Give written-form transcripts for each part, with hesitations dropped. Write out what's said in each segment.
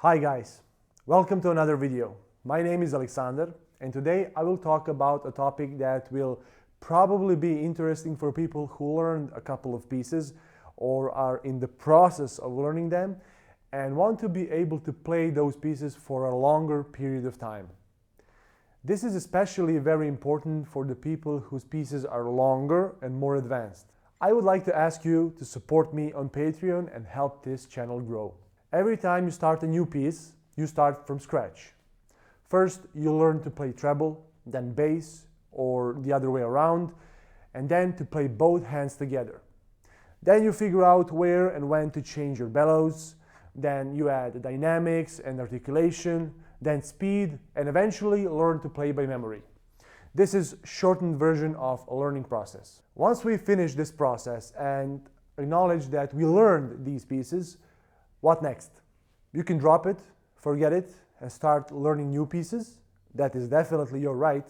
Hi guys, welcome to another video. My name is Alexander and today I will talk about a topic that will probably be interesting for people who learned a couple of pieces or are in the process of learning them and want to be able to play those pieces for a longer period of time. This is especially very important for the people whose pieces are longer and more advanced. I would like to ask you to support me on Patreon and help this channel grow. Every time you start a new piece, you start from scratch. First, you learn to play treble, then bass, or the other way around, and then to play both hands together. Then you figure out where and when to change your bellows, then you add dynamics and articulation, then speed, and eventually learn to play by memory. This is a shortened version of a learning process. Once we finish this process and acknowledge that we learned these pieces, what next? You can drop it, forget it, and start learning new pieces. That is definitely your right.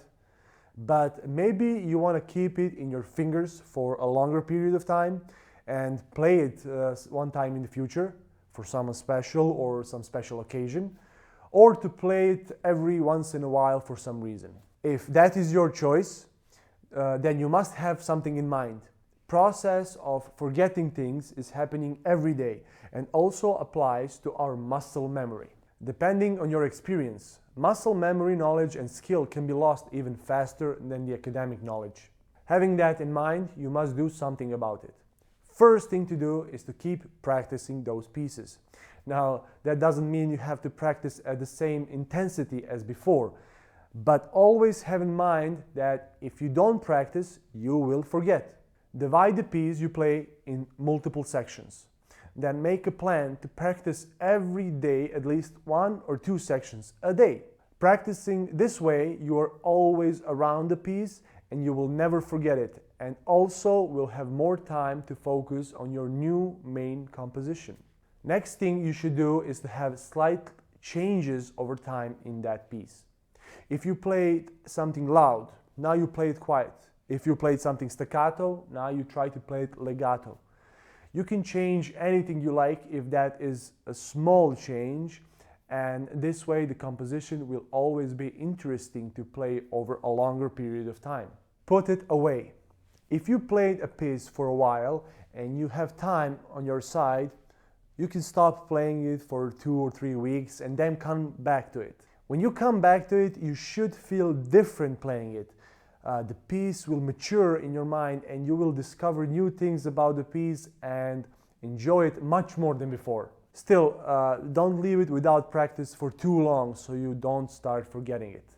But maybe you want to keep it in your fingers for a longer period of time and play it one time in the future for someone special or some special occasion, or to play it every once in a while for some reason. If that is your choice, then you must have something in mind. Process of forgetting things is happening every day and also applies to our muscle memory. Depending on your experience, muscle memory knowledge and skill can be lost even faster than the academic knowledge. Having that in mind, you must do something about it. First thing to do is to keep practicing those pieces. Now, that doesn't mean you have to practice at the same intensity as before, but always have in mind that if you don't practice, you will forget. Divide the piece you play in multiple sections. Then make a plan to practice every day at least 1 or 2 sections a day. Practicing this way, you are always around the piece and you will never forget it, and also will have more time to focus on your new main composition. Next thing you should do is to have slight changes over time in that piece. If you played something loud, now you play it quiet. If you played something staccato, now you try to play it legato. You can change anything you like if that is a small change, and this way the composition will always be interesting to play over a longer period of time. Put it away. If you played a piece for a while and you have time on your side, you can stop playing it for 2 or 3 weeks and then come back to it. When you come back to it, you should feel different playing it. The piece will mature in your mind and you will discover new things about the piece and enjoy it much more than before. Still, don't leave it without practice for too long so you don't start forgetting it.